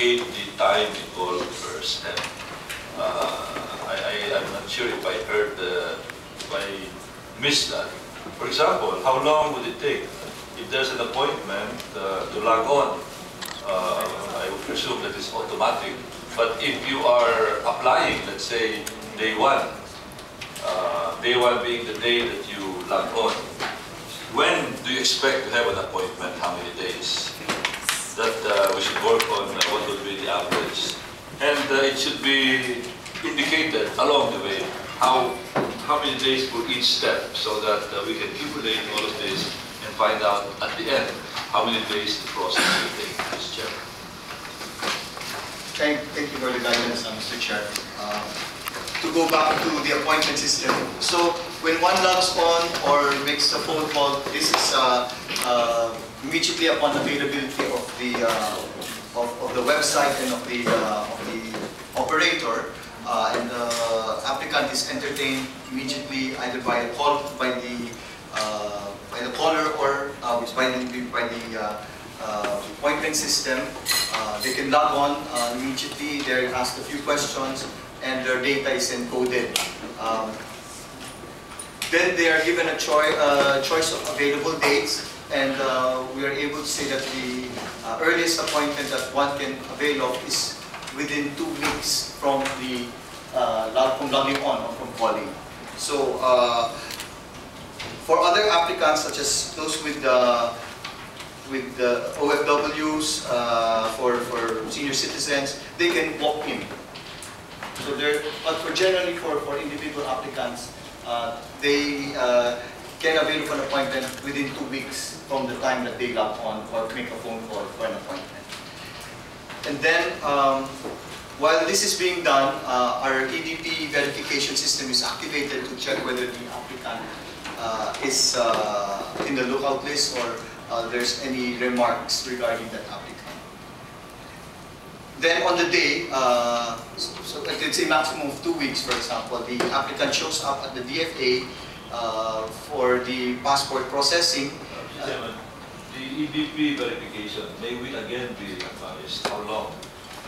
indicate the time involved per step. I'm not sure if I heard, if I missed that. For example, how long would it take? If there's an appointment to log on, I would presume that it's automatic. But if you are applying, let's say, day one being the day that you log on, when do you expect to have an appointment? How many days? That we should work on what would be the average. And it should be indicated along the way how many days for each step, so that we can accumulate all of this and find out at the end how many days the process will take, Mr. Chair. Thank you for the guidance, Mr. Chair. To go back to the appointment system, so when one logs on or makes a phone call, this is immediately upon availability of the website and of the operator, and the applicant is entertained immediately either by a call by the caller or by the appointment system. They can log on immediately. They're asked a few questions, and their data is encoded. Then they are given a choice of available dates, and we are able to say that the earliest appointment that one can avail of is within 2 weeks from logging on or from calling. So for other applicants, such as those with the OFWs, for senior citizens, they can walk in. So but generally for individual applicants, they can avail of an appointment within 2 weeks from the time that they log on or make a phone call for an appointment. And then, while this is being done, our EDP verification system is activated to check whether the applicant is in the lookout list or there's any remarks regarding that applicant. Then on the day, so let's say maximum of 2 weeks, for example, the applicant shows up at the DFA for the passport processing. Chairman, the EDP verification, may we again be advised how long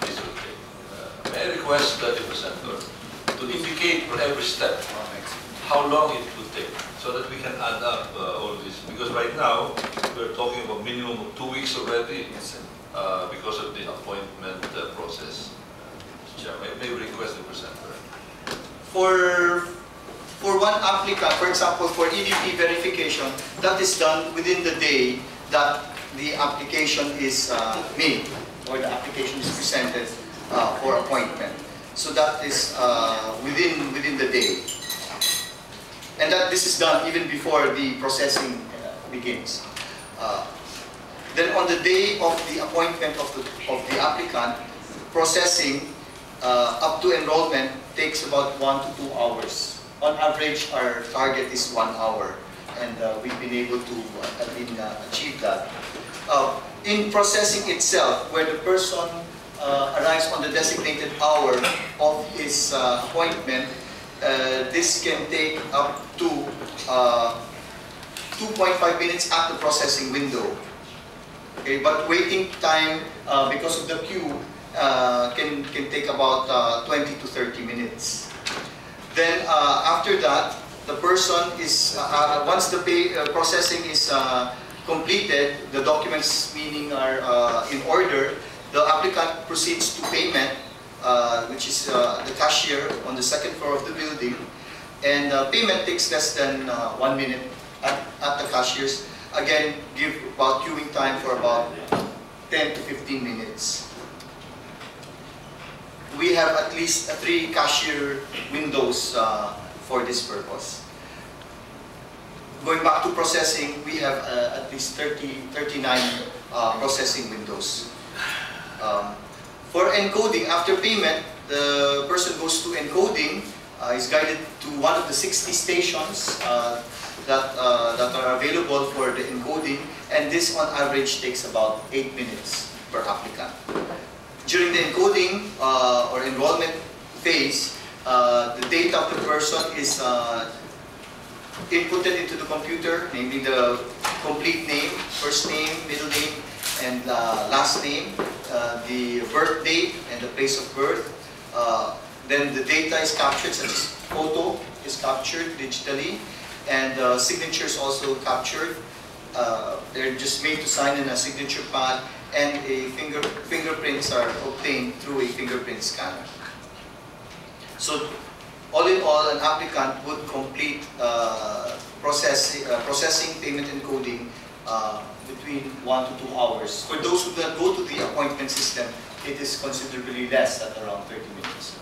this will take? May I request the presenter to indicate for every step how long it would take, so that we can add up all this. Because right now, we're talking about minimum of 2 weeks already because of the appointment process. May we request the presenter? For one applicant, for example, for EDP verification, that is done within the day that the application is made or the application is presented for appointment. So that is within the day. And that this is done even before the processing begins. Then on the day of the appointment of the applicant, processing up to enrollment takes about 1 to 2 hours. On average, our target is 1 hour, and we've been able to achieve that. In processing itself, where the person arrives on the designated hour of his appointment, this can take up to 2.5 minutes at the processing window. Okay, but waiting time because of the queue can take about 20 to 30 minutes. Then after that, the person is once the processing is completed, the documents meaning are in order, the applicant proceeds to payment, which is the cashier on the second floor of the building, and payment takes less than 1 minute at the cashiers. Again, give about queuing time for about 10 to 15 minutes. We have at least 3 cashier windows for this purpose. Going back to processing, we have at least 39 processing windows. For encoding, after payment, the person goes to encoding, is guided to one of the 60 stations that are available for the encoding, and this on average takes about 8 minutes per applicant. During the encoding or enrollment phase, the data of the person is inputted into the computer, namely the complete name, first name, middle name, and last name. the birth date and the place of birth. Then the data is captured, such as photo is captured digitally, and signature is also captured. They're just made to sign in a signature pad, and fingerprints are obtained through a fingerprint scanner. So, all in all, an applicant would complete processing, payment, and coding between 1 to 2 hours. For those who don't go to the appointment system, it is considerably less, at around 30 minutes.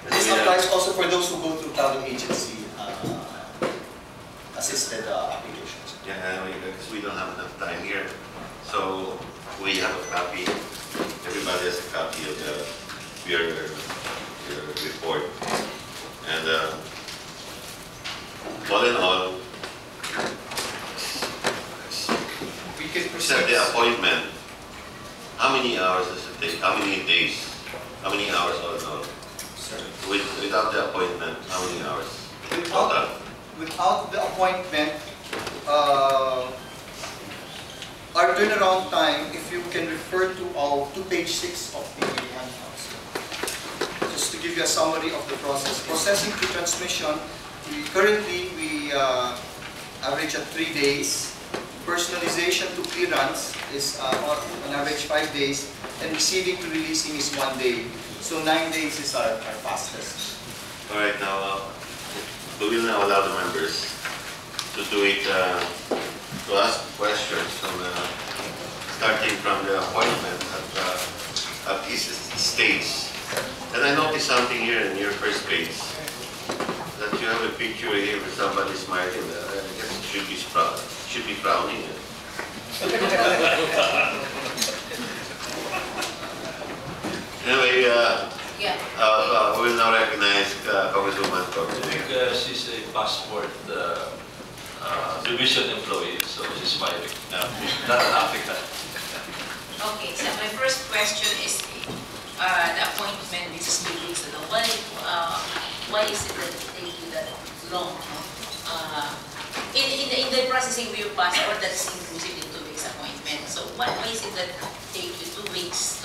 This applies also for those who go through travel agency assisted applications. Yeah, because we don't have enough time here. So we have a copy. Everybody has a copy of your report. And all in all, We can set the appointment. How many hours does it take? How many days? How many hours all in all? Without the appointment, how many hours? Without the appointment, our turnaround time, if you can refer to page 6 of the handouts, just to give you a summary of the process. Processing to transmission, currently we average at 3 days. Personalization to clearance is on average 5 days, and receiving to releasing is 1 day. So 9 days is our fastest. All right, now we will now allow the members to do it, to ask questions from starting from the appointment at his stage. And I noticed something here in your first page, that you have a picture here with somebody smiling. I guess it should be frowning. Anyway, we will now recognize Congresswoman I Corbin. think she's a passport division employee, so she's smiling. Not an applicant. Okay, so my first question is the appointment is 2 weeks ago. Why is it that it takes you that long? In the processing of your passport, that's inclusive in 2 weeks appointment. So why is it that it takes you 2 weeks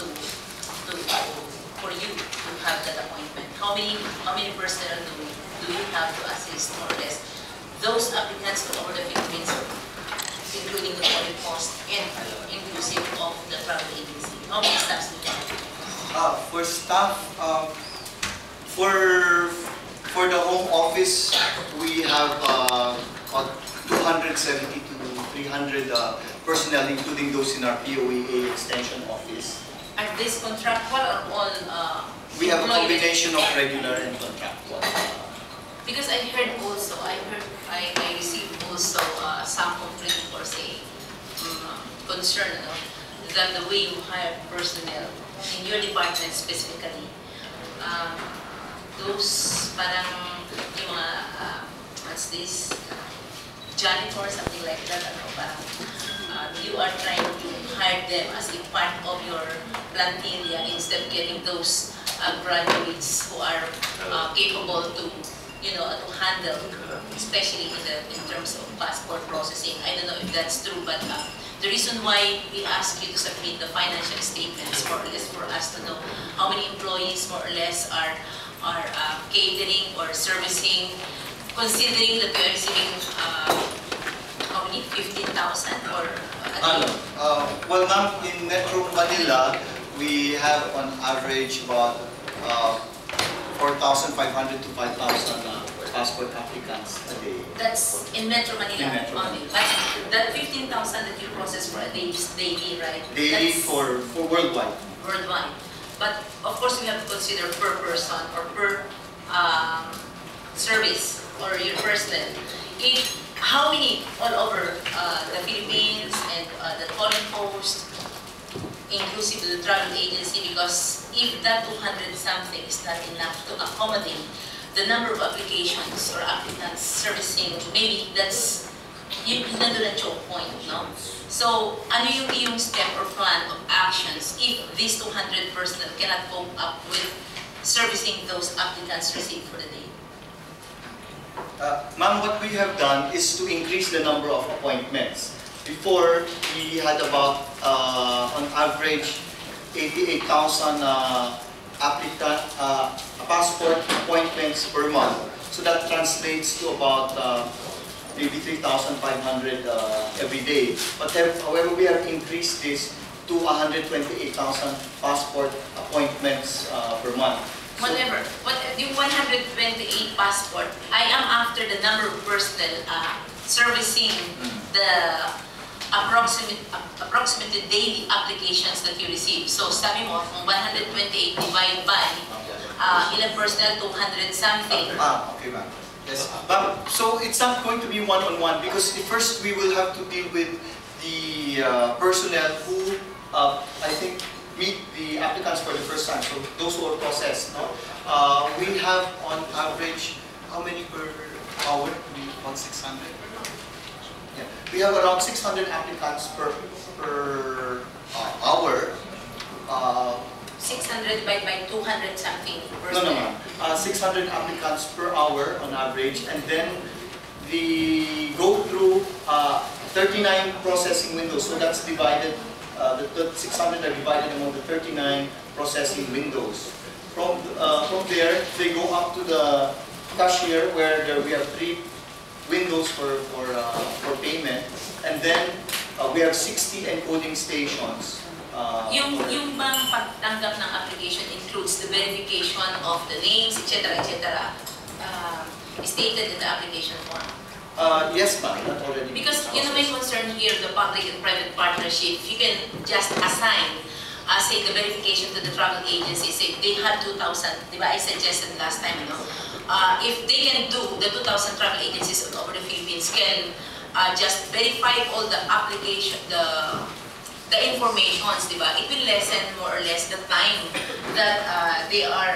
for you to have that appointment? How many personnel do you have to assist, more or less, those applicants from over the Philippines, including the foreign post and inclusive of the travel agency? How many staffs do you have? For staff, for the home office, we have 270 to 300 personnel, including those in our POEA extension office. Are these contractual or all? We have a combination of regular and contractual. Because I heard also, I received also some complaint or say concern that the way you hire personnel in your department specifically, those parang yung mga what's this, janitor, something like that, parang you are trying to hire them as a part of your plantilla instead of getting those graduates who are capable to, to handle, especially in terms of passport processing. I don't know if that's true, but the reason why we ask you to submit the financial statements, more or less, for us to know how many employees, more or less, are catering or servicing, considering that we are receiving how many? 15,000 or well, ma'am, in Metro Manila, we have on average about 4,500 to 5,000 passport applicants a day. That's in Metro Manila In Metro only. But that 15,000 that you process for a day is daily, right? Daily That's for worldwide. worldwide. But of course, we have to consider per person or per service or your person. How many all over the Philippines and the foreign post, inclusive of the travel agency? Because if that 200 something is not enough to accommodate the number of applications or applicants servicing, maybe that's nandun ang choke point, no? So, ano yung step or plan of actions if these 200 personnel cannot cope up with servicing those applicants received for the day? Ma'am, what we have done is to increase the number of appointments. Before, we had about, on average, 88,000 passport appointments per month. So that translates to about maybe 3,500 every day. But however, we have increased this to 128,000 passport appointments per month. Whatever. The 128 passport, I am after the number of personnel servicing the approximately daily applications that you receive. So sabi mo, kung 128 divided by ilang personnel, 200 something. Okay, ma'am. Yes. So it's not going to be one-on-one because first we will have to deal with the personnel who I think meet the applicants for the first time. So those who are processed. No? We have on average, how many per hour? About 600. Yeah. We have around 600 applicants per hour. 600 divided by 200 something No, ma'am. 600 applicants per hour on average, and then they go through 39 processing windows. So that's divided. The 600 are divided among the 39 processing windows. From there, they go up to the cashier where we have 3 windows for payment, and then we have 60 encoding stations. Yung bang pagtanggap ng application includes the verification of the names, etc., stated in the application form? Yes, ma'am. That already. Because my concern here, the public and private partnership, you can just assign, say, the verification to the travel agency. Say they have 2,000. Diba? I suggested last time, if they can do the 2,000 travel agencies all over the Philippines can just verify all the application, the informations, diba? It will lessen more or less the time that they are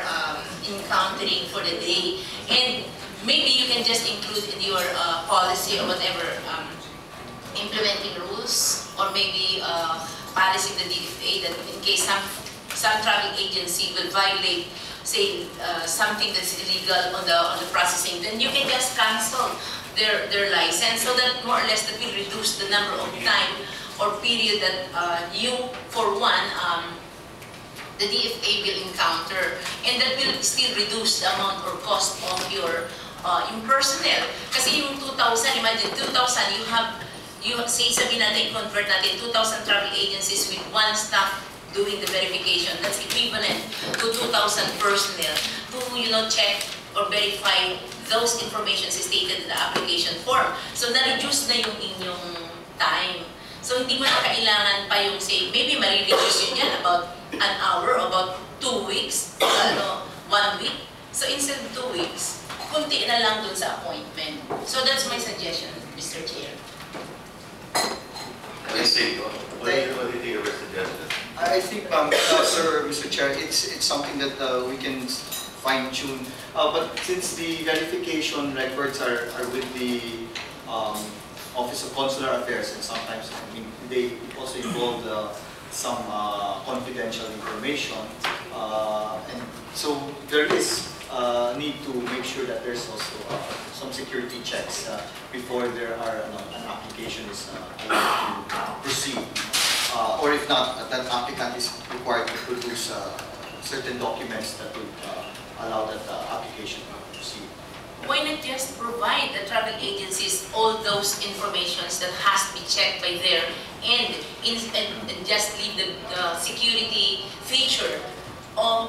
encountering for the day. And maybe you can just include in your policy or whatever, implementing rules, or maybe policy the DFA that in case some travel agency will violate, say, something that's illegal on the processing, then you can just cancel their license, so that more or less that will reduce the number of time or period that you, for one, the DFA will encounter, and that will still reduce the amount or cost of your personnel. Kasi yung 2,000, imagine 2,000, you say sabihin natin, convert natin 2,000 travel agencies with 1 staff doing the verification. That's equivalent to 2,000 personnel to check or verify those information stated in the application form. So na-reduce na yung inyong time. So hindi mo na kailangan pa yung say, maybe ma-reduce yun yan about an hour or about 2 weeks, 1 week. So instead of 2 weeks, kunti na lang dun sa appointment. So that's my suggestion, Mr. Chair. I think, what do you think of your suggestion? I think, sir, Mr. Chair, it's something that we can fine-tune. But since the verification records are with the Office of Consular Affairs, and sometimes they also involve some confidential information, and so there is need to make sure that there's also some security checks before there are an application is allowed to proceed, or if not, that applicant is required to produce certain documents that would allow that application to proceed. Why not just provide the travel agencies all those informations that has to be checked by their end, and just leave the security feature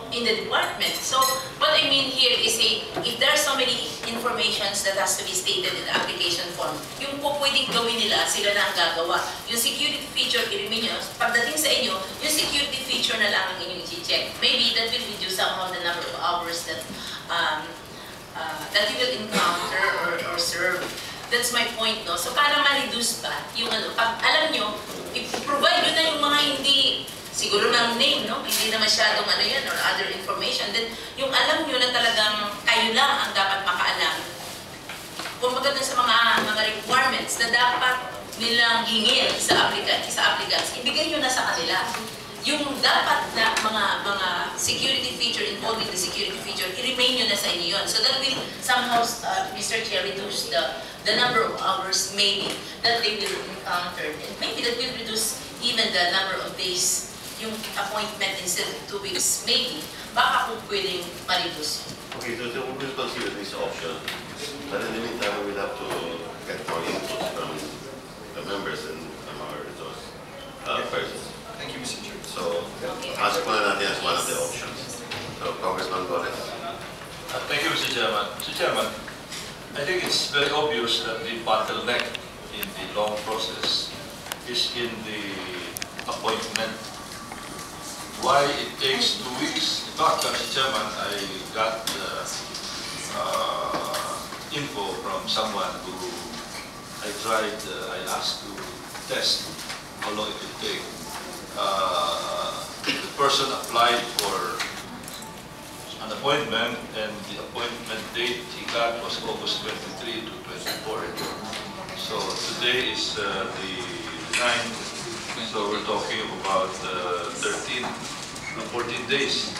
in the department? So what I mean here is if there are so many informations that has to be stated in the application form, yung po pwedeng gawin nila, sila na ang gagawa. Yung security feature, i-remain nyo, pagdating sa inyo, yung security feature na lang ang inyong i-check. Maybe that will reduce somehow the number of hours that that you will encounter or serve. That's my point, no? So para ma-reduce pa yung pag alam nyo, i-provide nyo na yung mga hindi, siguro ng name, no? Hindi na masyadong yan or other information. Then yung alam nyo na talagang kayo lang ang dapat makaalam. Kumbaga dun sa mga requirements na dapat nilang hingin sa applicants, ibigay nyo na sa kanila. yung dapat na mga security feature, involving the security feature, i-remain nyo na sa inyo yun. So that will somehow, Mr. Chair, reduce the number of hours maybe that they will encounter. And maybe that will reduce even the number of days, yung appointment instead of 2 weeks, maybe. Baka kung pwedeng ma-reduce. Okay, so we will consider this option. But in the meantime, we will have to get more input from the members and from our resource persons. Thank you, Mr. Chair. So, ask mo na natin as one of the options. So, Congressman Golez. Thank you, Mr. Chairman. Mr. Chairman, I think it's very obvious that the bottleneck in the long process is in the appointment. Why it takes 2 weeks? In fact, Mr. Chairman, I got info from someone who I asked to test how long it would take. The person applied for an appointment, and the appointment date he got was August 23 to 24. So today is the 9th, so we're talking about 14 days,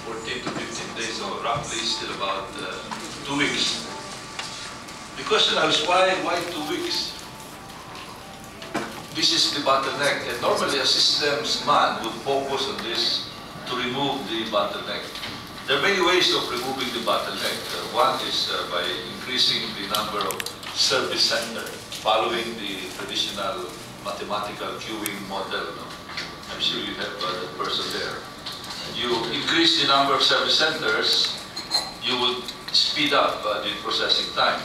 14 to 15 days, so roughly still about 2 weeks. The question is why 2 weeks? This is the bottleneck, and normally a systems man would focus on this to remove the bottleneck. There are many ways of removing the bottleneck. One is by increasing the number of service centers, following the traditional mathematical queuing model. I'm sure you have that person there. You increase the number of service centers, you will speed up the processing time.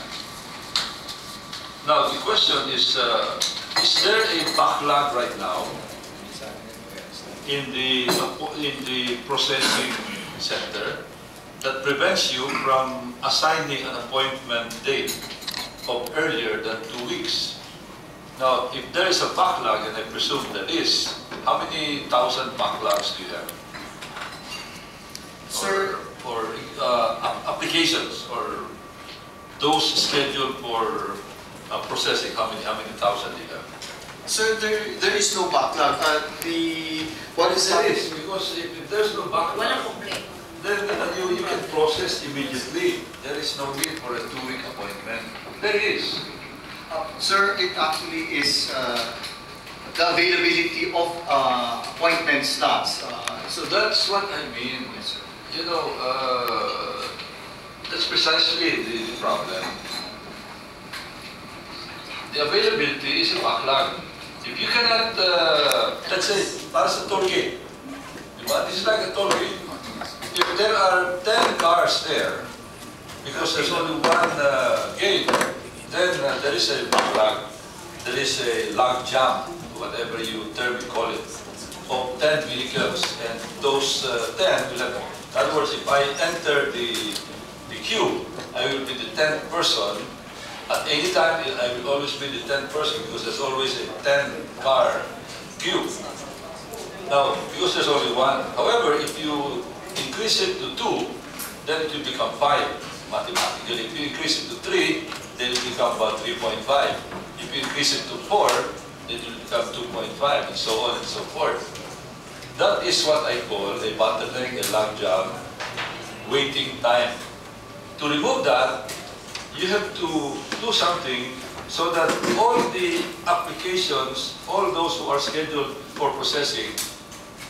Now the question is there a backlog right now in the processing center that prevents you from assigning an appointment date of earlier than 2 weeks? Now, if there is a backlog, and I presume there is, how many thousand backlogs do you have? Sir, or applications, or those scheduled for processing, how many thousand do you have? Sir, there is no backlog. What is There happening? is, because if there's no backlog, Walang complaint. then you can process immediately. There is no need for a 2-week appointment. There is. Sir, it actually is the availability of appointment slots. So that's what I mean. You know, that's precisely the problem. The availability is a backlog. If you cannot, let's say, para sa toll gate, this is like a toll gate. If there are 10 cars there, because there's only one gate, then there is a backlog, there is a log jam, whatever you call it, of 10 vehicles, and those 10 will have, in other words, if I enter the queue, I will be the 10th person. At any time, I will always be the 10th person because there's always a 10-car queue. Now, because there's only one, however, if you increase it to 2, then it will become 5 mathematically. If you increase it to 3, then it will become about 3.5. If you increase it to 4, then it will become 2.5, and so on and so forth. That is what I call a bottleneck, a log jam, waiting time. To remove that, you have to do something so that all the applications, all those who are scheduled for processing,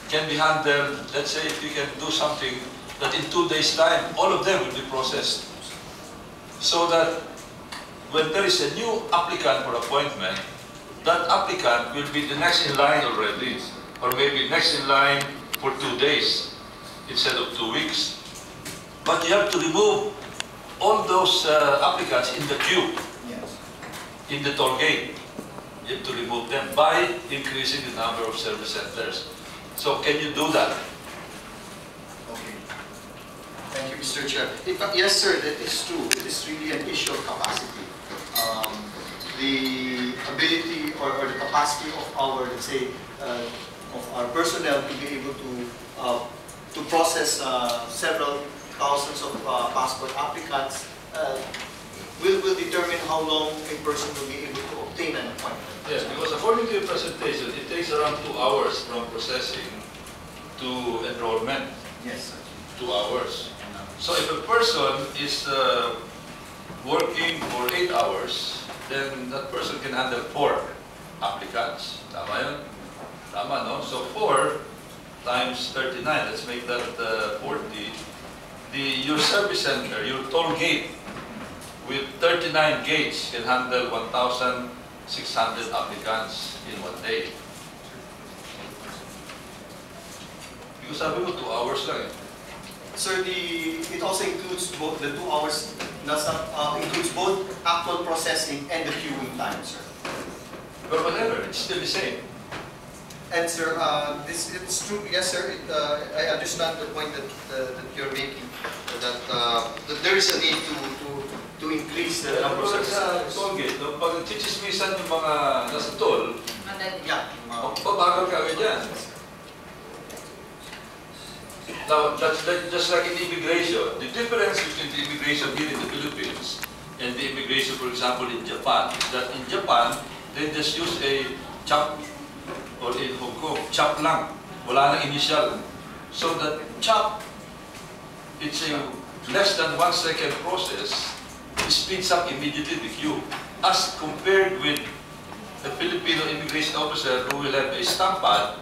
can be handled. Let's say if you can do something that in 2 days' time, all of them will be processed. So that when there is a new applicant for appointment, that applicant will be the next in line already, or maybe next in line for 2 days instead of 2 weeks. But you have to remove all those applicants in the queue, in the toll gate. You have to remove them by increasing the number of service centers. So can you do that? Okay. Thank you, Mr. Chair. Yes, sir, that is true. It is really an issue of capacity. The ability or the capacity of our, let's say, of our personnel to be able to process several thousands of passport applicants will determine how long a person will be able to obtain an appointment. Yes, because according to your presentation, it takes around 2 hours from processing to enrollment, Yes, sir. 2 hours. So if a person is working for 8 hours, then that person can handle 4 applicants. Tama yun? Tama, no? So 4 times 39, let's make that 40. Your service center, your toll gate, with 39 gates can handle 1,600 applicants in 1 day. Because sabi mo 2 hours lang eh. Sir, it also includes both the 2 hours, includes both actual processing and the queuing time, sir. But whatever, it's still the same. And sir, it's true. Yes, sir. I understand the point that you're making. That there is a need to increase the number of Sa toll gate, no? Pag chichismisan yung mga nasa toll, Madali. Yeah. pabagal ka agad yan. Now, that's just like in immigration. The difference between the immigration here in the Philippines and the immigration, for example, in Japan, is that in Japan, they just use a chop, or in Hong Kong, chop lang. Wala nang initial. So that chop, it's a less than 1 second process. It speeds up immediately the queue. As compared with the Filipino immigration officer who will have a stamp pad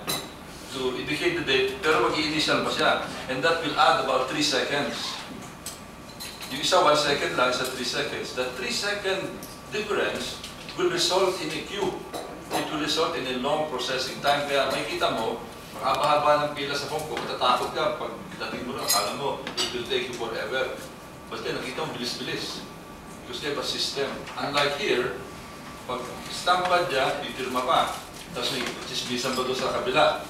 to indicate the date, pero mag-i-initial pa siya. And that will add about 3 seconds. Yung isa 1 second lang, isa 3 seconds. That 3-second difference will result in a queue. It will result in a long processing time. Kaya makikita mo, mahaba ng pila sa Hong Kong, matatakot ka pag dating mo lang, akala mo, it will take you forever. Basta nakita mo, bilis-bilis. Because they have a system. Unlike here, pag stamp pad niya, pipirma pa. Tapos may chismisan ba doon sa kabila?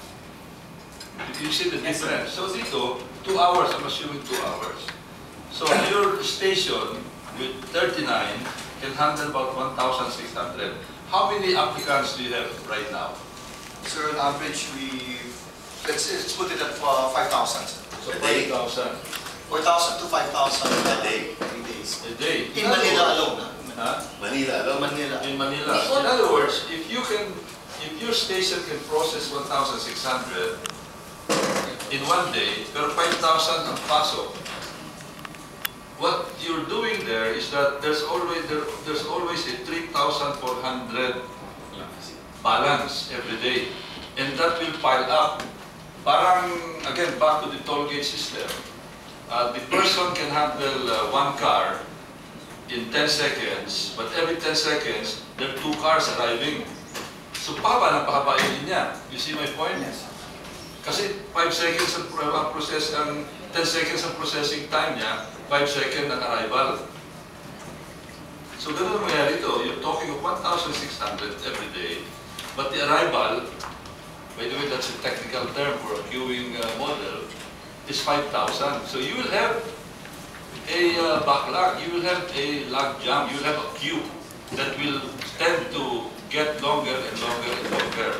You see the difference. So dito, 2 hours, I'm assuming 2 hours. So your station with 39 can handle about 1,600. How many applicants do you have right now? Sir, on average, let's put it at 5,000. So A day. 5,000 4,000 to 5,000 A day. days. a day. In Manila alone. Huh? Manila alone. Manila. In Manila. In other words, if your station can process 1,600 in 1 day, pero 5,000 ang pasok, what you're doing there is that there's always a 3,400 balance every day, and that will pile up. Parang again back to the toll gate system. The person can handle 1 car in 10 seconds, but every 10 seconds there are 2 cars arriving. So pahaba ng pahabain niya. You see my point? Yes. Kasi 5 seconds ang process, ang 10 seconds ang processing time niya, 5 seconds ang arrival. So ganun ang mangyari ito. You're talking of 1,600 every day, but the arrival, by the way, that's a technical term for a queuing model, is 5,000. So you will have a backlog, you will have a log jam, you will have a queue that will tend to get longer and longer and longer.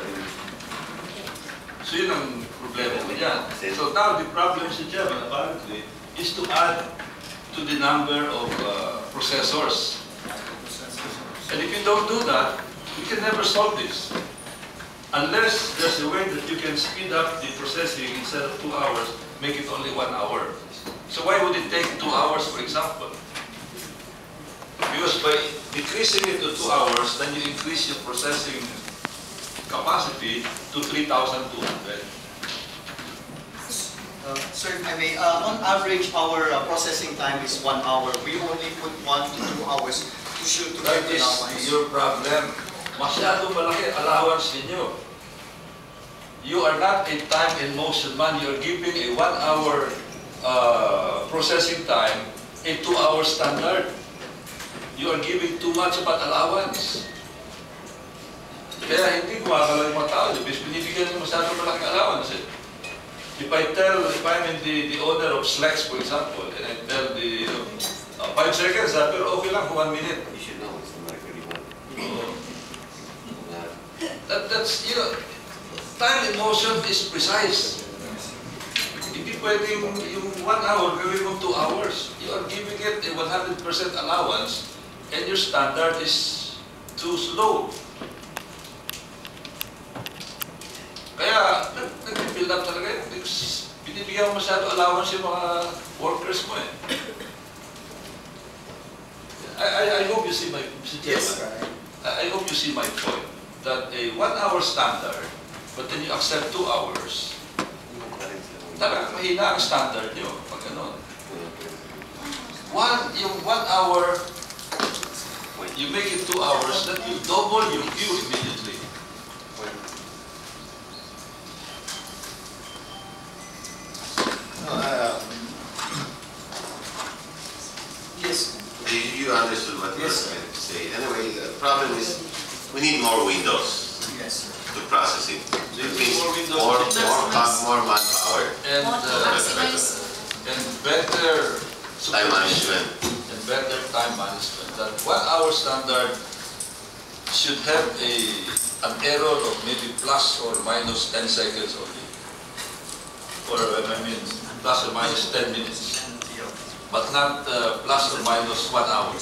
So yun ang problema mo yan. So now the problem si Jevon apparently is to add to the number of processors. And if you don't do that, you can never solve this. Unless there's a way that you can speed up the processing instead of 2 hours, make it only 1 hour. So why would it take 2 hours, for example? Because by decreasing it to 2 hours, then you increase your processing capacity to 3,200. Sir, if I may, on average, our processing time is 1 hour. We only put 1 to 2 hours to shoot to That get is allowance. your problem. Masyado malaki allowance ninyo. You are not a time and motion man. You are giving a 1 hour processing time, a 2 hour standard. You are giving too much about allowance. Kaya hindi gumagalaw yung mga tao. Because binibigyan nyo masyado malaking allowance eh. If I'm in the owner of Slex, for example, and I tell the 5 seconds, pero okay lang for 1 minute. You should know it's the mercury one. That's, you know, time and motion is precise. Hindi pwedeng yung 1 hour, gawin mo 2 hours. You are giving it a 100% allowance, and your standard is too slow. Kaya, nag-build up talaga yun. binibigyan mo masyado allowance yung mga workers mo eh. I hope you see my, Mr. Yes, Chairman, I hope you see my point, that a 1-hour standard, but then you accept 2 hours, talagang mahina ang standard nyo, pag gano'n. Yung 1 hour, you make it 2 hours, then you double your queue immediately. Yes. You understood what I was Yes. trying to say. Anyway, the problem is we need more windows Yes, sir. to process it. So you It need means more windows more, to more manpower, And, Want to maximize and better time management. and better time management. That 1-hour standard should have an error of maybe plus or minus 10 seconds only. Or I mean, plus or minus 10 minutes. But not plus or minus 1 hour.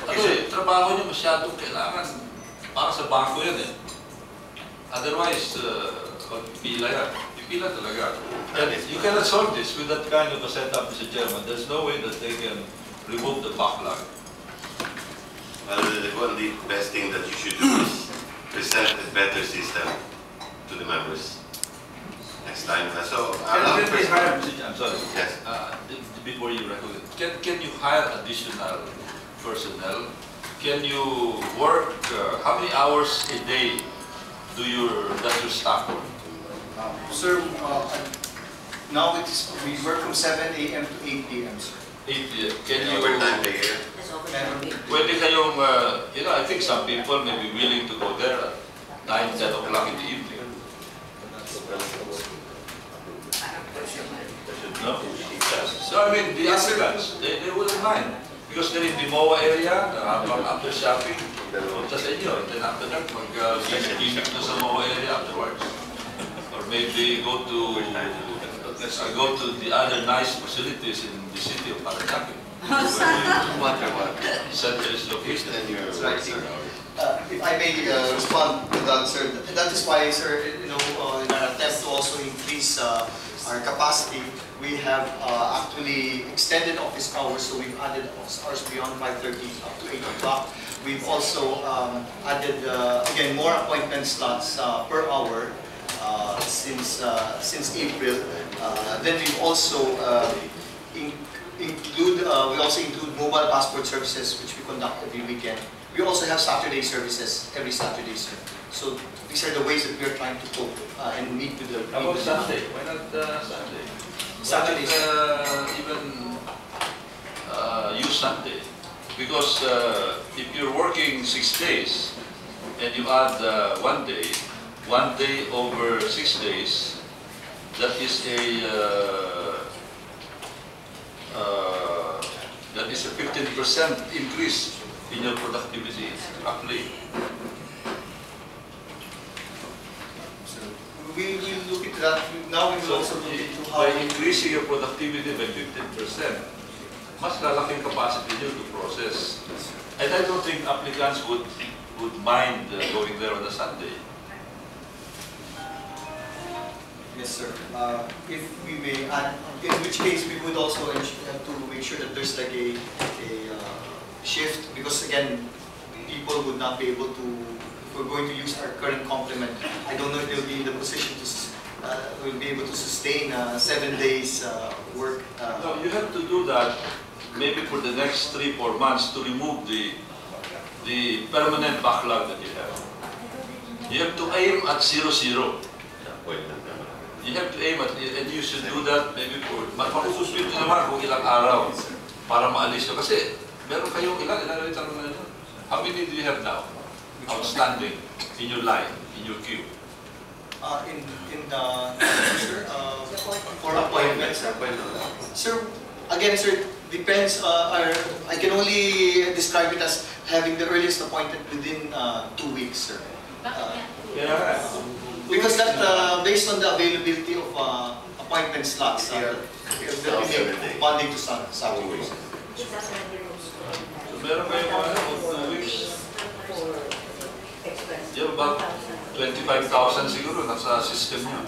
Kasi trabaho niyo masyadong kailangan para sa bangko yan eh. Otherwise, pila yan. Pila talaga. And you cannot solve this with that kind of a setup, Mr. Chairman. There's no way that they can remove the backlog. Well, the best thing that you should do is present a better system to the members next time. So, Can we hire, I'm sorry. Yes. Before you recognize, can you hire additional personnel? Can you work, how many hours a day does your staff work? Sir, now we work from 7 a.m. to 8 p.m., sir. 8 p.m. Can you, overtime pay here? pwede kayong, I think some people may be willing to go there at 9, 10 o'clock in the evening. No? So I mean, the applicants, they wouldn't mind. Because they're in the MOA area, after shopping, punta sa inyo, and then after that, mag-gimmick na sa MOA area afterwards. Or maybe go to the other nice facilities in the city of Paranaque. Center is located. That's right, sir. If I may respond to that, sir, that is why, sir, in our attempt to also increase our capacity, we have actually extended office hours, so we've added office hours beyond 5:30 up to 8 o'clock. We've also added, again, more appointment slots per hour since April. Then we also include mobile passport services, which we conduct every weekend. We also have Saturday services every Saturday, sir. So these are the ways that we are trying to cope and meet with the. How about Sunday? Why not Sunday? Saturday. Even use Sunday, because if you're working 6 days and you add 1 day over 6 days, that is a 15% increase in your productivity, roughly. We will look into that. Now we will also look into how By increasing your productivity by 15%, mas lalaking capacity nyo to process. And I don't think applicants would mind going there on a Sunday. Yes, sir. If we may add, in which case we would also have to make sure that there's like a shift, because again, people would not be able to, if we're going to use our current complement, I don't know if they'll be in the position to, will be able to sustain 7 days work. No, you have to do that maybe for the next 3-4 months to remove the permanent backlog that you have. You have to aim at 0-0. You have to aim at, and you should do that maybe for, makususwito naman kung ilang araw para maalis nyo. Kasi meron kayong ilan ulit ang mga yun. How many do you have now? Outstanding in your line, in your queue? Sir, for appointments. Sir, again, sir, depends. I can only describe it as having the earliest appointment within 2 weeks, sir. Yeah. Because that, based on the availability of appointment slots, that we make Monday to Saturday. So meron kayong 2 weeks? You have about 25,000 siguro nasa system niyo.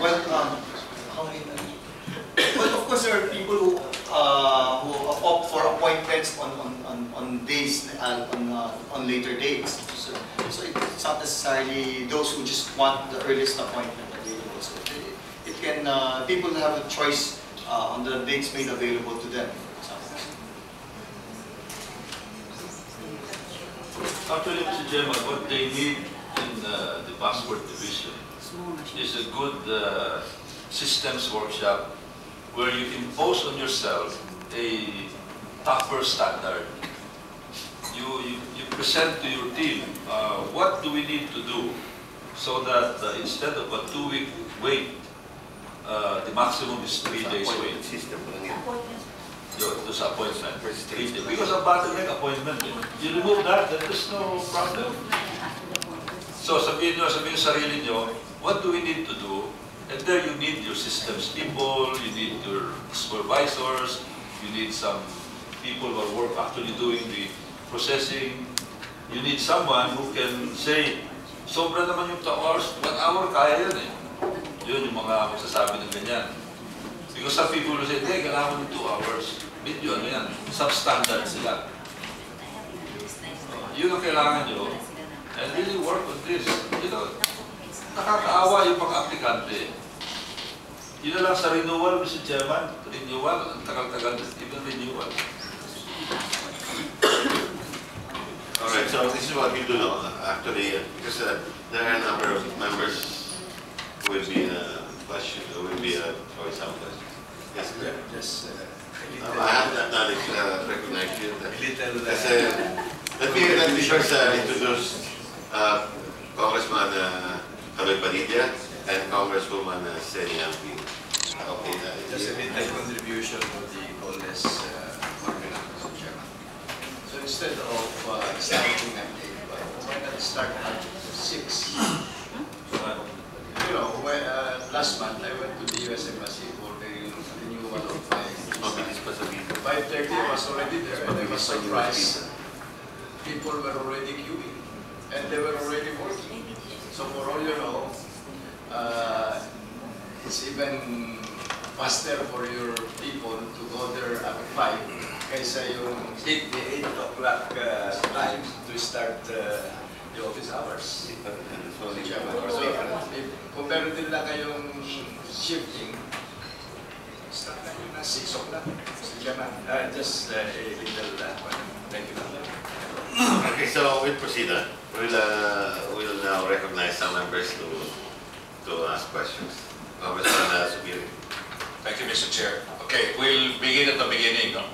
Well, how many? Well, of course, there are people who opt for appointments on days on later dates. So it's not necessarily those who just want the earliest appointment available. So it can people have a choice on the dates made available to them. Actually, Mr. Chairman, what they need in the passport division is a good systems workshop where you impose on yourself a tougher standard. You present to your team, what do we need to do so that instead of a 2-week wait, the maximum is 3 days wait. Those appointment. Because a bottleneck appointment, you remove that, then there's no problem. So sabihin nyo sarili nyo, what do we need to do? And there you need your systems people, you need your supervisors, you need some people who are actually doing the processing. You need someone who can say, sobra naman yung 2 hours, 1 hour kaya yan eh. Yun yung mga magsasabi ng ganyan. Because some people will say, hey, kailangan mo 2 hours. Medyo ano yan, substandard sila. Yun ang kailangan nyo. And really work on this. You know, nakakaawa yung mga aplikante. Yun na lang sa renewal, Mr. Chairman. Renewal, ang tagal-tagal, even renewal. Alright, so this is what we do now, actually, because there are a number of members who will be questioned, who will be choice out questions. Yes, correct. Just I have to acknowledge, recognize you. Let me first introduce Congressman Kaloy Padilla and Congresswoman Senia Ampin. Okay, just a little contribution to the Golez argument, Mr. Chairman. So instead of starting at 8, why not start at 6? You know, last month I went to the US Embassy for the renewal of my visa. 5:30 I was already there, and I was surprised. People were already queuing, and they were already working. So for all you know, it's even faster for your people to go there at 5 kaysa yung hit the 8 o'clock time to start the office hours. So, compare din lang kayong shifting, start na yun na 6 o'clock. Just a little thank you. Okay, so we'll proceed. We'll now recognize some members to ask questions. Congressman Subiri. Thank you, Mr. Chair. Okay, we'll begin at the beginning. No?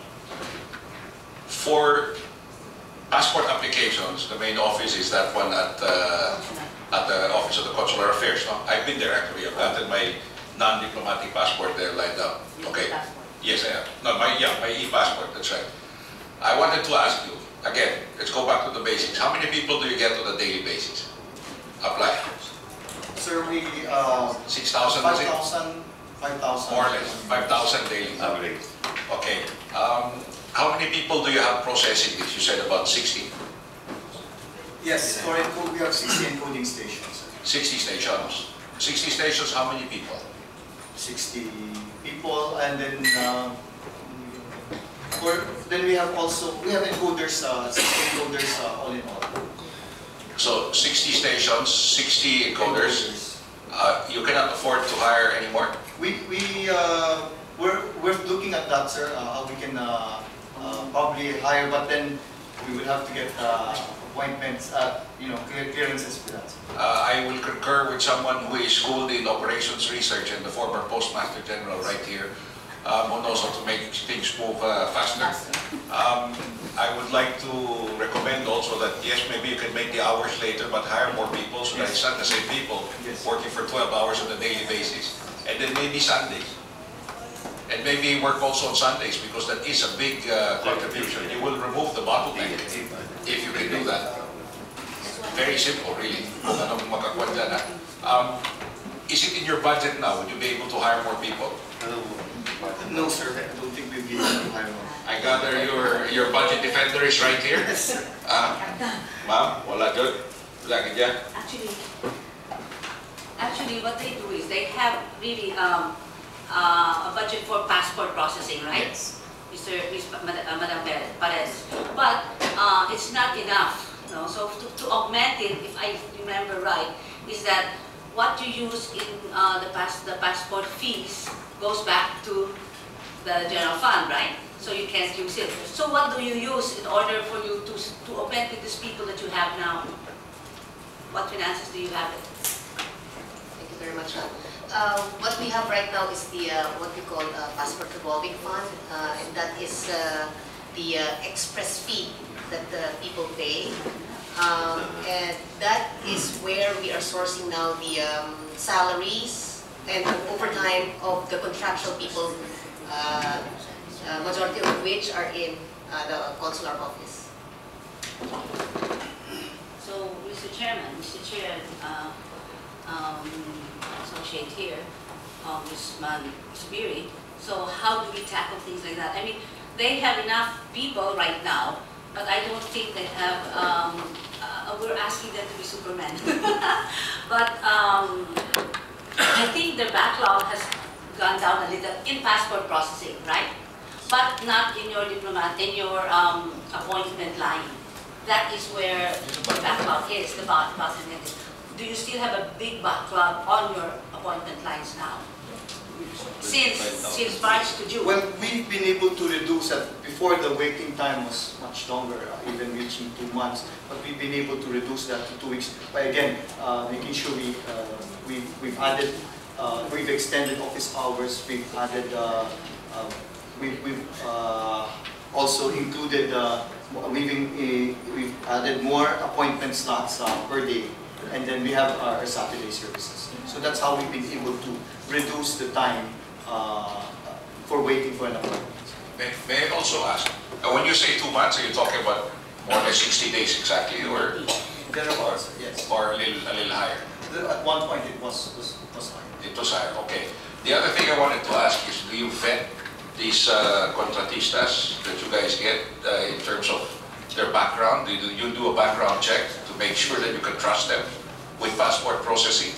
For passport applications, the main office is that one at the Office of the Consular Affairs. No? I've been there actually. I've gotten my non-diplomatic passport there lined up. Okay. Yes, I have. No, my e-passport. That's right. I wanted to ask you again. Let's go back to the basics. How many people do you get on a daily basis? Apply. Sir, we 6,000. 5,000. More or less 5,000 daily. Average. Okay. How many people do you have processing this? You said about 60. Yes, for encode, we have 60 encoding stations. 60 stations. 60 stations, how many people? 60 people, and then we have encoders, 60 encoders all in all. So 60 stations, 60 encoders. You cannot afford to hire anymore? We're looking at that, sir. How we can probably hire, but then we will have to get appointments at clearances for that. I will concur with someone who is schooled in operations research and the former Postmaster General right here, who knows how to make things move faster. I would like to recommend also that yes, maybe you can make the hours later, but hire more people so that it's not the same people working for 12 hours on a daily basis. And then maybe Sundays. And maybe work also on Sundays because that is a big contribution. You will remove the bottleneck if you can do that. Very simple, really. Is it in your budget now? Would you be able to hire more people? No, sir. I don't think we'll be able to hire more. I gather your budget defender is right here. Ma'am, wala dyan. Wala ka dyan. Actually, what they do is they have really a budget for passport processing, right? Yes. Madam Perez. But it's not enough. No? So to augment it, if I remember right, is that what you use in the passport fees goes back to the general fund, right? So you can't use it. So what do you use in order for you to augment with these people that you have now? What finances do you have? Thank you very much. What we have right now is the what we call passport revolving fund, and that is the express fee that the people pay, and that is where we are sourcing now the salaries and overtime of the contractual people, majority of which are in the consular office. So, Mr. Chair, associate here, Ms. Subiri. So how do we tackle things like that? I mean, they have enough people right now, but I don't think they have, we're asking them to be supermen. But I think their backlog has gone down a little in passport processing, right? But not in your appointment line. That is where the backlog is, the bottleneck is. Do you still have a big backlog on your appointment lines now? Since March to June? Well, we've been able to reduce it. Before, the waiting time was much longer, even reaching 2 months. But we've been able to reduce that to 2 weeks by, again, making sure we've added, we've extended office hours, we've added, we've also included, we've added more appointment slots per day. And then we have our Saturday services. So that's how we've been able to reduce the time for waiting for an appointment. May I also ask, when you say 2 months, are you talking about more than 60 days exactly, or Thereabouts, yes. or a little higher? At one point it was higher. It was higher, okay. The other thing I wanted to ask is, do you vet these contratistas that you guys get in terms of their background? Do you do a background check to make sure that you can trust them with passport processing?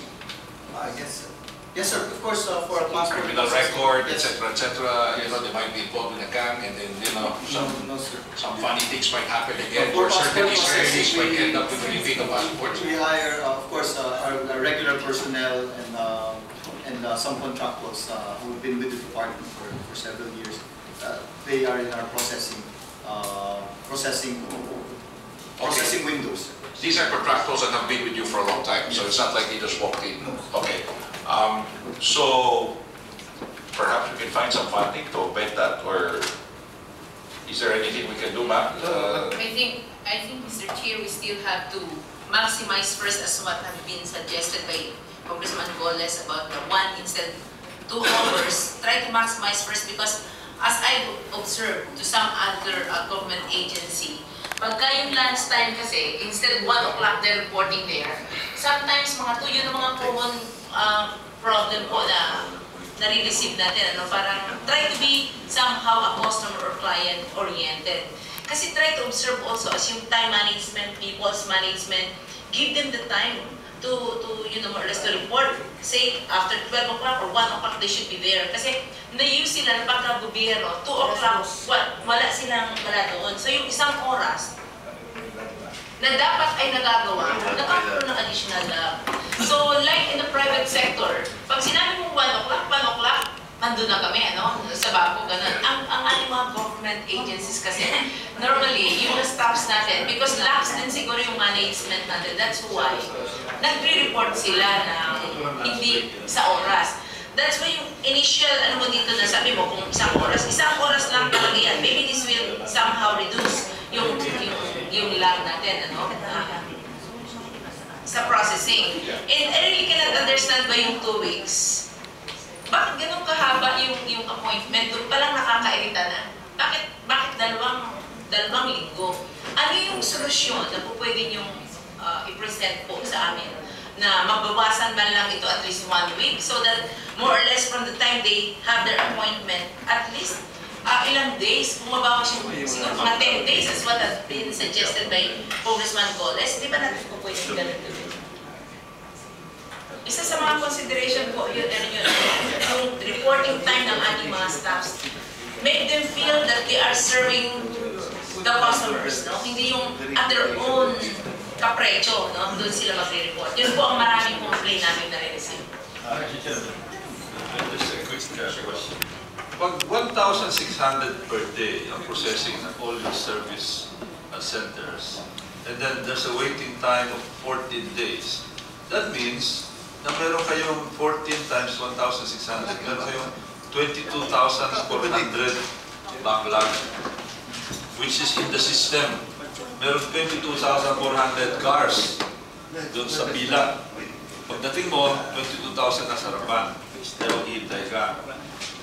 I guess. Yes, sir. Of course, for a passport. Criminal record, yes. etc. You know, they might be involved in a gang, and then No, sir. some funny things might happen again. For Or certain passport Israelis processing, might end up with Filipino passports. We hire, of course, our regular personnel and some contractors who've been with the department for several years. They are in our processing windows. These are contractors that have been with you for a long time, so it's not like they just walked in. Okay. So perhaps we can find some funding to vet that, or is there anything we can do, ma'am? I think, Mr. Chair, we still have to maximize first, as what has been suggested by Congressman Golez about the 1 instead 2 hours. Try to maximize first, because as I've observed to some other government agency, pagka yung lunch time kasi, instead of 1 o'clock they're reporting there, sometimes mga yun ang mga common problem po na nare-receive natin. Parang try to be somehow a customer or client oriented. Kasi try to observe also as yung time management, people's management, give them the time to more or less to report. Say, after 12 o'clock or 1 o'clock, they should be there. Kasi na-use sila na pagka-gobyerno, 2 o'clock, wala silang doon. So yung isang oras na dapat ay nagagawa, nakakaroon ng additional So like in the private sector, pag sinabi mo 1 o'clock, nandun na kami, sa bako, ganun. Ang ating mga government agencies kasi, normally, yung staffs natin, because lax din siguro yung management natin, that's why, nagre-report sila na hindi sa oras. That's why yung initial, dito na sabi mo, kung isang oras lang talaga yan, maybe this will somehow reduce yung lag natin, sa processing. And I really cannot understand ba yung 2 weeks? Bakit ganun kahaba yung appointment? Doon palang nakakairita na. Bakit dalawang linggo? Ano yung solusyon na po pwede niyong i-present po sa amin? na mabawasan man lang ito at least 1 week so that more or less from the time they have their appointment, at least ilang days, kung mabawas yung siguro mga 10 days as what has been suggested by Congressman Golez, di ba natin po pwede ganun gawin? Isa sa mga consideration po, yung reporting time ng ating mga staffs, make them feel that they are serving the customers, no? Hindi yung at their own kaprecho, no? Doon sila magre-report. Yun po ang maraming complaint namin na-receive. Just a quick question. Pag 1,600 per day ang processing ng all your service centers, and then there's a waiting time of 14 days, that means na meron kayong 14 times 1,600, meron kayong 22,400 backlog, which is in the system. Meron 22,400 cars doon sa pila. Pagdating mo, 22,000 na sarapan. Pero hintay ka.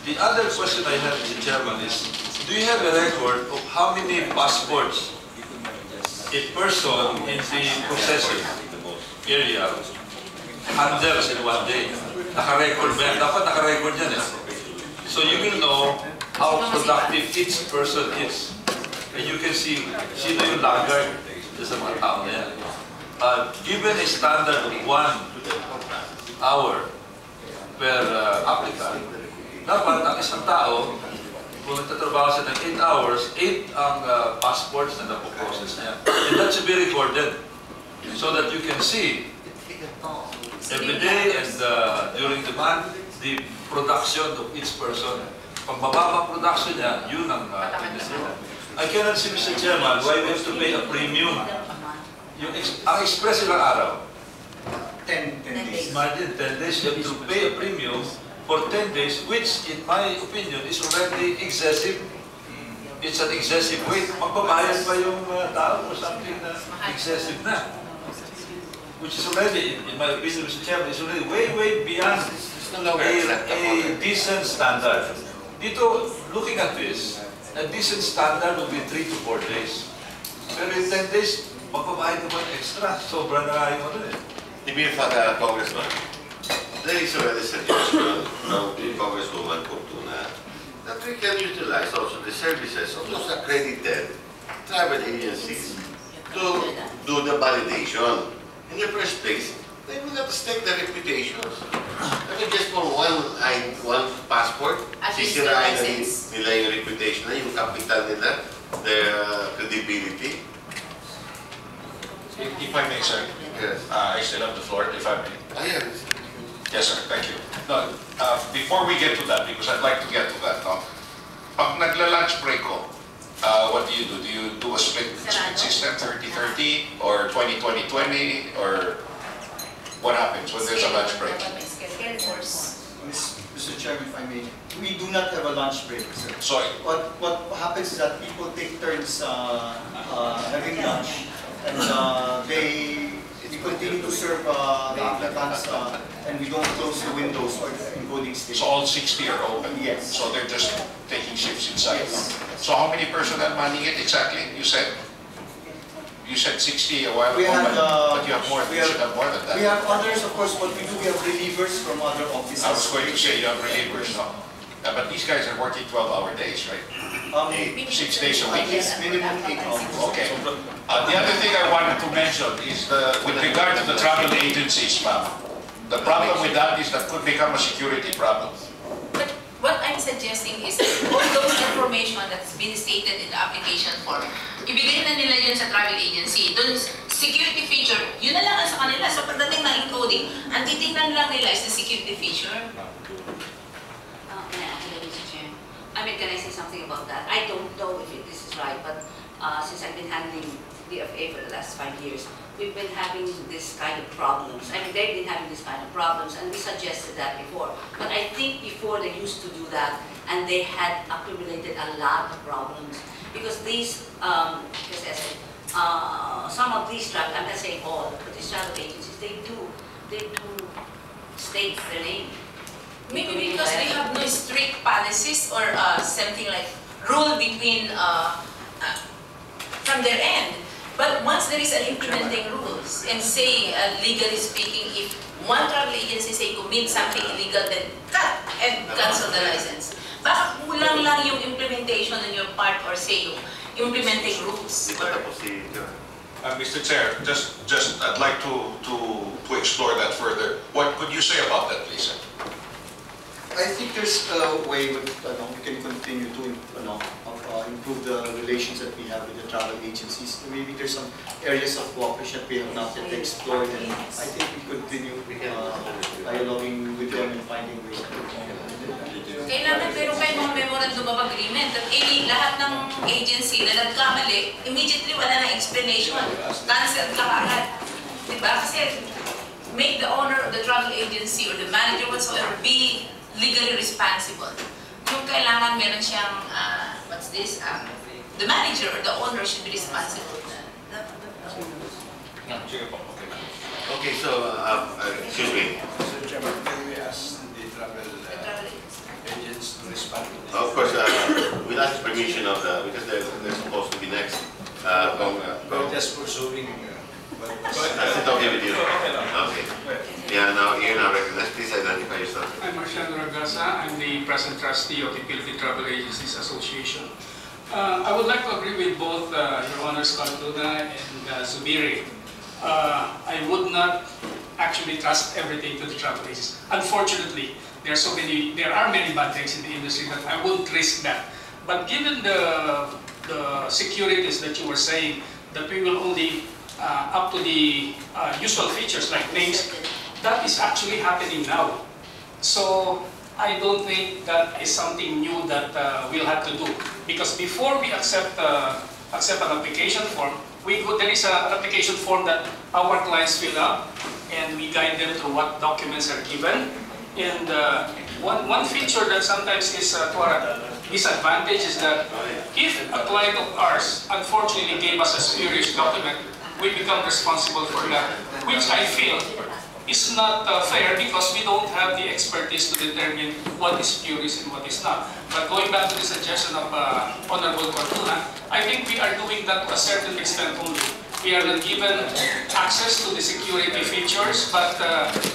The other question I have, Mr. Chairman, is do you have a record of how many passports a person in the processing area handles in 1 day? Naka-record ba yan? Dapat naka-record yan eh. So you will know how productive each person is. And you can see, sino yung laggard sa mga tao na yan. Given a standard of 1 hour per applicant, dapat ang isang tao, kung nagtatrabaho siya ng 8 hours, 8 ang passports na napoprocess niya. And that should be recorded so that you can see every day and during the month, the production of each person. Pag mababa production niya, yun ang I cannot see, Mr. Chairman, why we have to pay a premium. Ang express ilang araw? 10 days. Imagine, 10 days, you have to pay a premium for 10 days, which in my opinion is already excessive. It's an excessive weight. Magbabayad pa yung tao or something na excessive na. Which is already, in my opinion, Mr. Chairman, is already way beyond a decent standard. Dito, looking at this, a decent standard would be 3 to 4 days. Pero in 10 days, magbabayad naman extra. Sobra na yung ano eh. Maybe for the Congressman, there is already a suggestion from the Congresswoman Fortuna that we can utilize also the services of those accredited travel agencies to do the validation. In the first place, they will not stake their reputations. I mean, just for one passport, sisirain na nila yung reputation na, yung capital nila, their credibility. If I may, sir. Yes. I still have the floor, if I may. Yes. Yes, sir. Thank you. No, before we get to that, because I'd like to get to that, no? Pag nagla-lunch break ko, what do? Do you do a split system, 30-30, or 20-20-20, or what happens when there's a lunch break? Mr. Chairman, if I may, we do not have a lunch break, sir. So, What happens is that people take turns having lunch, and we continue to serve the applicants, and we don't close the windows or the encoding station. so all 60 are open? Yes. So they're just taking shifts inside? Yes. So how many personnel manning it exactly, you said? You said 60 a while We ago, had, but you have more, you should have more than that. We have others, of course. What we do, we have relievers from other offices. I was going to say you have relievers, no? But these guys are working 12-hour days, right? 6 days a At week. least minimum 8 hours. Okay. The other thing I wanted to mention is with regard to the travel agencies, ma'am. The problem with that is that could become a security problem. But what I'm suggesting is all those information that's been stated in the application form, ibigay na nila yun sa travel agency. Doon, security feature, yun na lang ang sa kanila. So pagdating na encoding, ang titingnan lang nila is the security feature. I mean, can I say something about that? I don't know if this is right, but since I've been handling DFA for the last 5 years, we've been having this kind of problems. I mean, they've been having this kind of problems, and we suggested that before. But I think before they used to do that, and they had accumulated a lot of problems. Because these, because as I said, some of these travel, I'm not saying all, but these travel agencies, they do state their name. Maybe because they have no strict policies or something like rule between from their end. But once there is an implementing rules, and say legally speaking, if one travel agency say commit something illegal, then cut and cancel the license. Baka kulang lang yung implementation on your part or say yung implementing rules. Mr. Chair, just I'd like to explore that further. What could you say about that, please? Sir? I think there's a way we can continue to improve the relations that we have with the travel agencies. Maybe there's some areas of cooperation that we have not yet explored, and I think we continue dialoguing with them and finding ways to Kailangan meron kayong mga memorandum of agreement that lahat ng agency na nagkamali, immediately wala nang explanation. Cancel ka agad. Diba? Kasi make the owner of the travel agency or the manager whatsoever be legally responsible. Yung kailangan meron siyang, what's this? The manager or the owner should be responsible. Okay, so, excuse me. Mr. Chairman, can we ask the travel agents to respond to this? Of course, we'll ask permission of because they're supposed to be next. We're just pursuing. That's it, okay with you? Okay. Yeah, now you're now recognized. Please identify yourself. I'm Marciano Ragasa. I'm the present trustee of the Philippine Travel Agencies Association. I would like to agree with both Your Honors Cantuna and Zubiri. I would not actually trust everything to the travel agencies. Unfortunately, there are many bad things in the industry that I won't risk that. But given the securities that you were saying, that we will only up to the usual features like names, that is actually happening now. So I don't think that is something new that we'll have to do. Because before we accept an application form, there is an application form that our clients fill up, and we guide them through what documents are given. And one feature that sometimes is to our disadvantage is that if a client of ours unfortunately gave us a spurious document, we become responsible for that, which I feel is not fair because we don't have the expertise to determine what is spurious and what is not. But going back to the suggestion of Honorable Cantuna, I think we are doing that to a certain extent only. We are not given access to the security features, but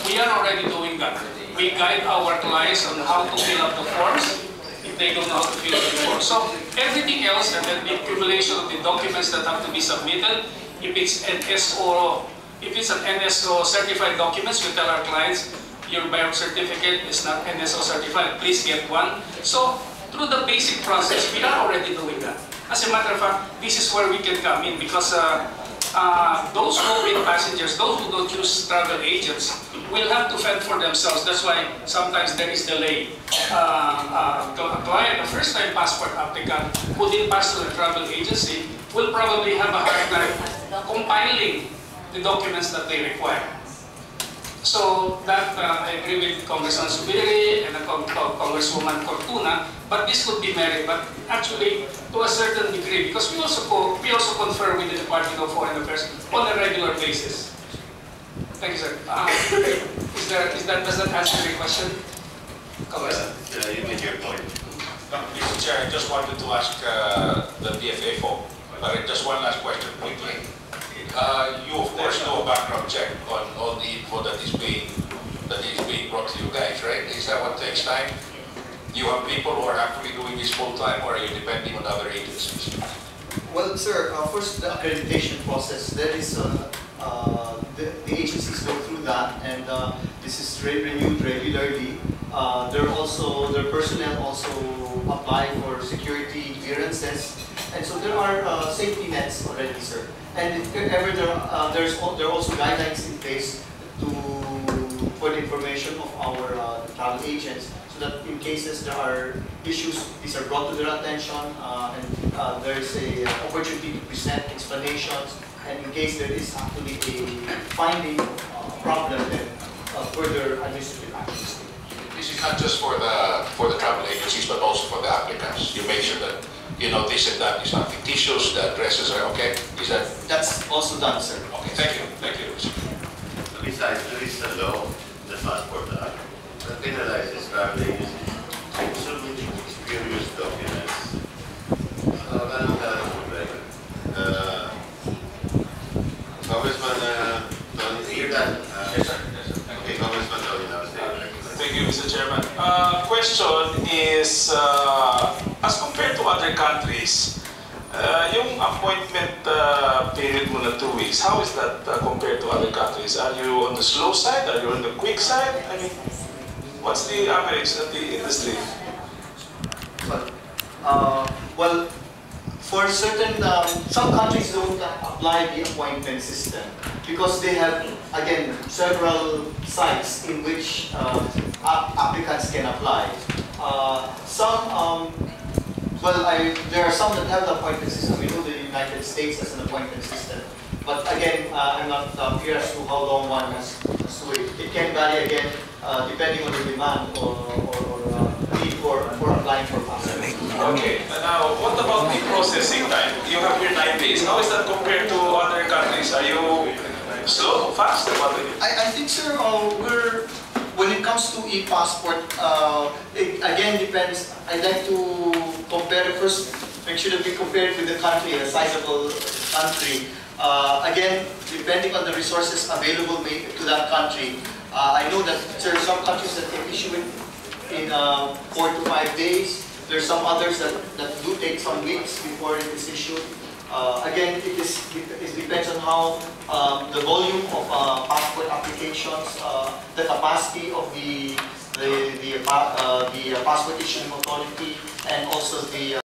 we are already doing that. We guide our clients on how to fill up the forms if they don't know how to fill up the forms. So everything else, and then the accumulation of the documents that have to be submitted, if it's an NSO certified documents, we tell our clients, your birth certificate is not NSO certified, please get one. So through the basic process, we are already doing that. As a matter of fact, this is where we can come in because those walk-in passengers, those who don't use travel agents, will have to fend for themselves. That's why sometimes there is delay. A client, a first-time passport applicant who didn't pass through a travel agency will probably have a hard time compiling the documents that they require. So that I agree with Congressman Subiri and Congresswoman Cortuna, but this could be merit, but actually to a certain degree, because we also confer with the Department of Foreign Affairs on a regular basis. Thank you, sir. Does that answer your question? You made your point. Mr. Chair, I just wanted to ask the DFA folk, just one last question quickly. You of course do a background check on all the info that is being brought to you guys, right? Is that what takes time? You have people who are actually doing this full time, or are you depending on other agencies? Well, sir, first the accreditation process. There is the agencies go through that, and this is renewed regularly. Their personnel also apply for security clearances, and so there are safety nets already, sir. And if ever there are also guidelines in place for the information of our travel agents, so that in cases there are issues, these are brought to their attention, and there is an opportunity to present explanations, and in case there is actually a finding problem, then further administrative actions. This is not just for the travel agencies, but also for the applicants. You make sure that this and that is not fictitious, the addresses are okay. That's also done, sir. Okay, thank you. Thank you. Besides, there is a law, the Passport Act, that penalizes travel agencies submitting spurious documents. So, Congressman, don't you hear that? Yes, sir. Yes, sir. Okay, you, Mr. Chairman. Question is, as compared to other countries, yung appointment period mo na 2 weeks, how is that compared to other countries? Are you on the slow side? Are you on the quick side? I mean, what's the average of the industry? Well, for certain, some countries don't apply the appointment system because they have, again, several sites in which applicants can apply. There are some that have the appointment system. We know the United States has an appointment system. But again, I'm not clear as to how long one has to wait. It can vary again depending on the demand or need for applying for passport. Okay, now what about the processing time? You have here 9 days. How is that compared to other countries? Are you slow, fast? I think, sir, when it comes to e-passport, it again depends. I'd like to compare it first, make sure that we compare it with the country, a sizable country. Again, depending on the resources available to that country, I know that there are some countries that can issue it in 4 to 5 days. There are some others that do take some weeks before it is issued. Again, it depends on how the volume of passport applications, the capacity of the passport issuing authority, and also the